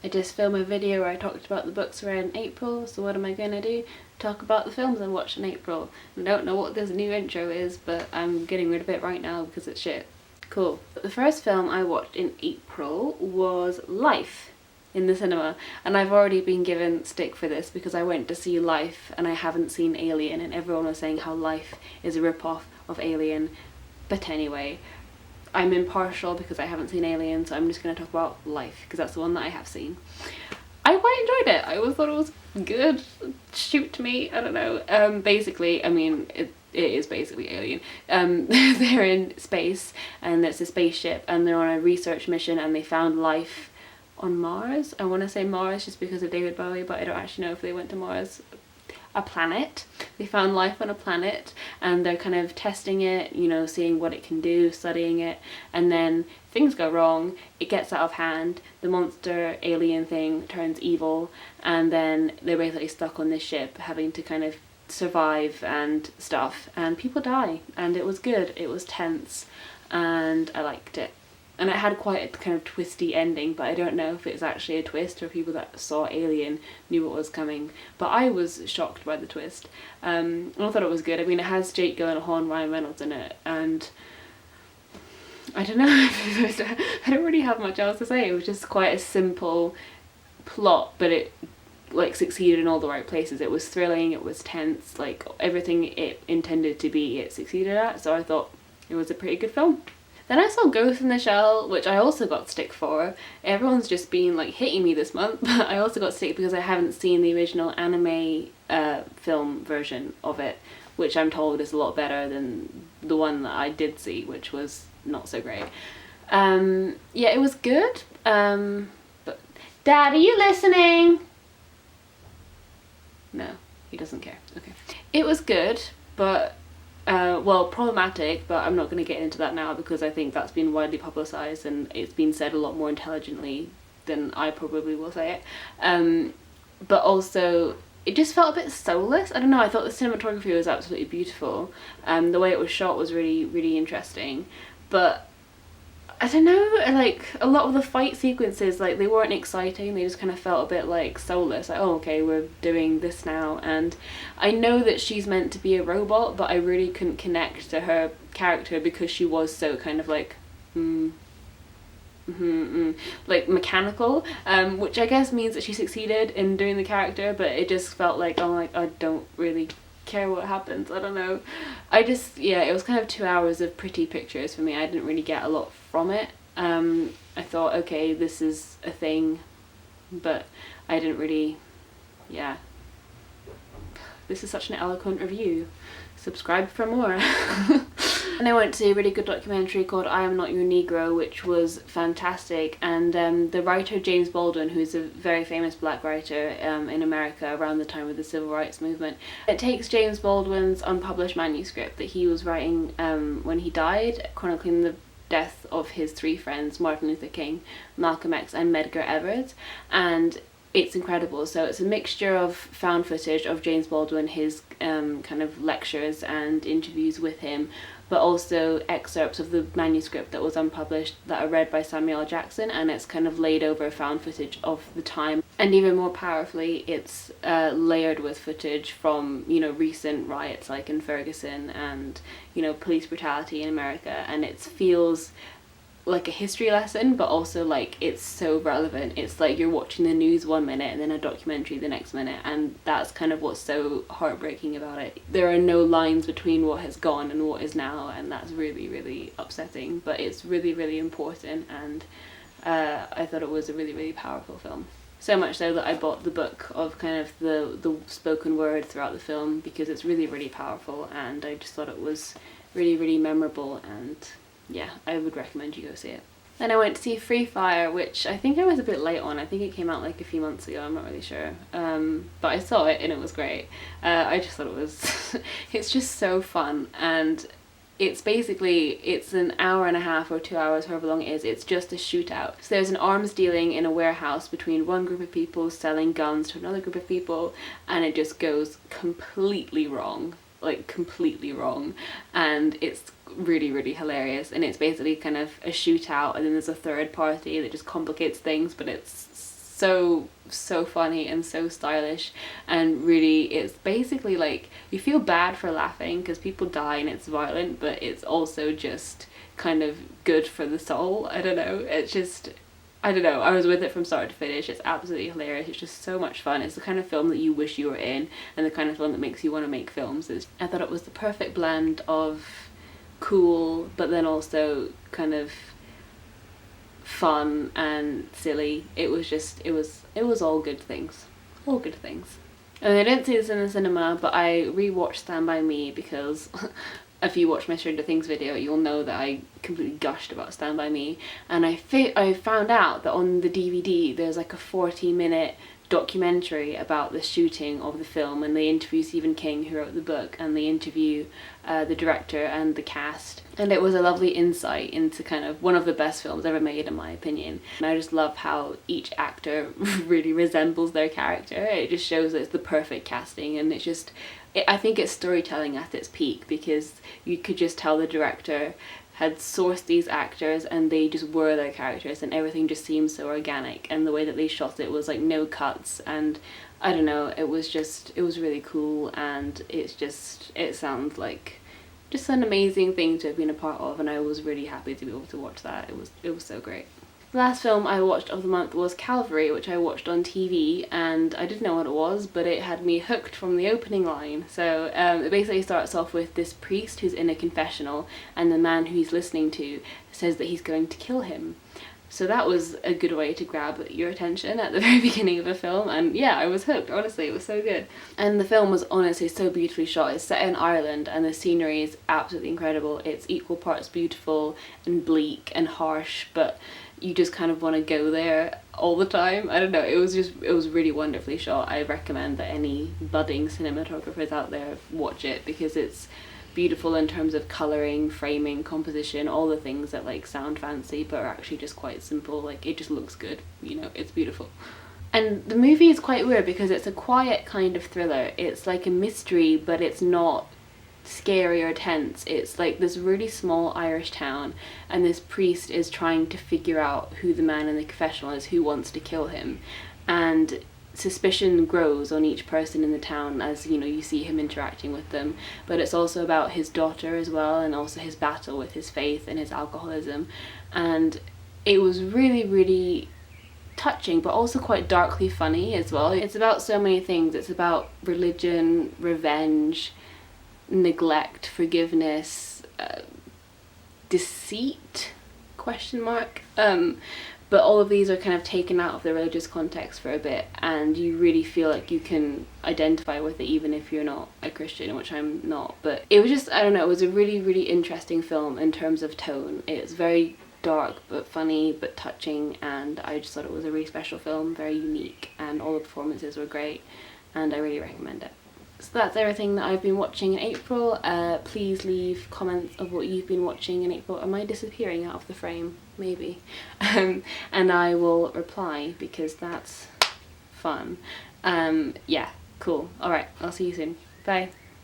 I just filmed a video where I talked about the books around April, so what am I gonna do? Talk about the films I watched in April. I don't know what this new intro is, but I'm getting rid of it right now because it's shit. Cool. The first film I watched in April was Life in the cinema, and I've already been given stick for this because I went to see Life and I haven't seen Alien, and everyone was saying how Life is a rip-off of Alien. But anyway, I'm impartial because I haven't seen Alien, so I'm just going to talk about Life because that's the one that I have seen. I quite enjoyed it. I always thought it was good. Shoot me, I don't know. Basically, I mean, it is basically Alien. They're in space and it's a spaceship and they're on a research mission and they found life on Mars. I want to say Mars just because of David Bowie, but I don't actually know if they went to Mars. A planet. They found life on a planet and they're kind of testing it, you know, seeing what it can do, studying it, and then things go wrong, it gets out of hand, the monster alien thing turns evil, and then they're basically stuck on this ship having to kind of survive and stuff, and people die, and it was good, it was tense, and I liked it. And it had quite a kind of twisty ending, but I don't know if it's actually a twist or people that saw Alien knew what was coming. But I was shocked by the twist. I thought it was good. I mean, it has Jake Gyllenhaal and Ryan Reynolds in it, and I don't know. I don't really have much else to say. It was just quite a simple plot, but it like succeeded in all the right places. It was thrilling, it was tense, like everything it intended to be, it succeeded at. So I thought it was a pretty good film. Then I saw Ghost in the Shell, which I also got stick for. Everyone's just been like hitting me this month, but I also got stick because I haven't seen the original anime film version of it, which I'm told is a lot better than the one that I did see, which was not so great. Yeah, it was good. But Dad, are you listening? No, he doesn't care. Okay. It was good, but well, problematic, but I'm not going to get into that now because I think that's been widely publicised and it's been said a lot more intelligently than I probably will say it. But also, it just felt a bit soulless. I don't know, I thought the cinematography was absolutely beautiful. The way it was shot was really, really interesting. But I don't know, like, a lot of the fight sequences, like, they weren't exciting, they just kind of felt a bit, like, soulless, like, oh, okay, we're doing this now, and I know that she's meant to be a robot, but I really couldn't connect to her character because she was so kind of, like, like, mechanical, which I guess means that she succeeded in doing the character, but it just felt like, oh, like, I don't really care what happens, I don't know. I just, yeah, it was kind of 2 hours of pretty pictures for me. I didn't really get a lot from it. I thought, okay, this is a thing, but I didn't really, yeah. This is such an eloquent review. Subscribe for more. And I went to a really good documentary called I Am Not Your Negro, which was fantastic, and the writer James Baldwin, who's a very famous black writer in America around the time of the Civil Rights Movement, it takes James Baldwin's unpublished manuscript that he was writing when he died, chronicling the death of his three friends, Martin Luther King, Malcolm X and Medgar Evers, and it's incredible. So it's a mixture of found footage of James Baldwin, his kind of lectures and interviews with him, but also excerpts of the manuscript that was unpublished that are read by Samuel L. Jackson, and it's kind of laid over found footage of the time. And even more powerfully, it's layered with footage from, you know, recent riots like in Ferguson and, you know, police brutality in America, and it feels like a history lesson, but also like it's so relevant. It's like you're watching the news one minute and then a documentary the next minute, and that's kind of what's so heartbreaking about it. There are no lines between what has gone and what is now, and that's really, really upsetting, but it's really, really important, and I thought it was a really, really powerful film. So much so that I bought the book of kind of the spoken word throughout the film because it's really, really powerful, and I just thought it was really, really memorable, and yeah, I would recommend you go see it. Then I went to see Free Fire, which I think I was a bit late on. I think it came out like a few months ago, I'm not really sure. But I saw it and it was great. I just thought it was, it's just so fun, and it's basically, it's an hour and a half or 2 hours, however long it is, it's just a shootout. So there's an arms dealing in a warehouse between one group of people selling guns to another group of people, and it just goes completely wrong. Like completely wrong, and it's really, really hilarious, and it's basically kind of a shootout, and then there's a third party that just complicates things, but it's so funny and so stylish, and really it's basically like you feel bad for laughing because people die and it's violent, but it's also just kind of good for the soul. I don't know, it's just, I don't know, I was with it from start to finish. It's absolutely hilarious. It's just so much fun. It's the kind of film that you wish you were in, and the kind of film that makes you want to make films. I thought it was the perfect blend of cool but then also kind of fun and silly. It was just, it was all good things. All good things. And I didn't see this in the cinema, but I rewatched Stand By Me because if you watch my Stranger Things video, you'll know that I completely gushed about Stand By Me. And I found out that on the DVD there's like a 40-minute documentary about the shooting of the film, and they interview Stephen King, who wrote the book, and they interview the director and the cast, and it was a lovely insight into kind of one of the best films ever made in my opinion. And I just love how each actor really resembles their character. It just shows that it's the perfect casting, and it's just, I think it's storytelling at its peak, because you could just tell the director had sourced these actors and they just were their characters, and everything just seemed so organic, and the way that they shot it was like no cuts, and I don't know, it was really cool, and it sounds like just an amazing thing to have been a part of, and I was really happy to be able to watch that. It was so great. The last film I watched of the month was Calvary, which I watched on TV, and I didn't know what it was, but it had me hooked from the opening line. So it basically starts off with this priest who's in a confessional, and the man who he's listening to says that he's going to kill him. So that was a good way to grab your attention at the very beginning of a film, and yeah, I was hooked, honestly, it was so good. And the film was honestly so beautifully shot. It's set in Ireland and the scenery is absolutely incredible. It's equal parts beautiful and bleak and harsh, but you just kind of want to go there all the time. I don't know, it was really wonderfully shot. I recommend that any budding cinematographers out there watch it, because it's beautiful in terms of colouring, framing, composition, all the things that like sound fancy but are actually just quite simple. Like, it just looks good, you know, it's beautiful. And the movie is quite weird because it's a quiet kind of thriller. It's like a mystery, but it's not scary or tense. It's like this really small Irish town, and this priest is trying to figure out who the man in the confessional is who wants to kill him, and suspicion grows on each person in the town as, you know, you see him interacting with them. But it's also about his daughter as well, and also his battle with his faith and his alcoholism. And it was really, really touching, but also quite darkly funny as well. It's about so many things. It's about religion, revenge, neglect, forgiveness, deceit, question mark. But all of these are kind of taken out of the religious context for a bit, and you really feel like you can identify with it even if you're not a Christian, which I'm not. But it was just, I don't know, it was a really, really interesting film in terms of tone. It's very dark but funny but touching, and I just thought it was a really special film, very unique, and all the performances were great, and I really recommend it. So that's everything that I've been watching in April. Please leave comments of what you've been watching in April. Am I disappearing out of the frame? Maybe. And I will reply, because that's fun. Yeah, cool. Alright, I'll see you soon. Bye.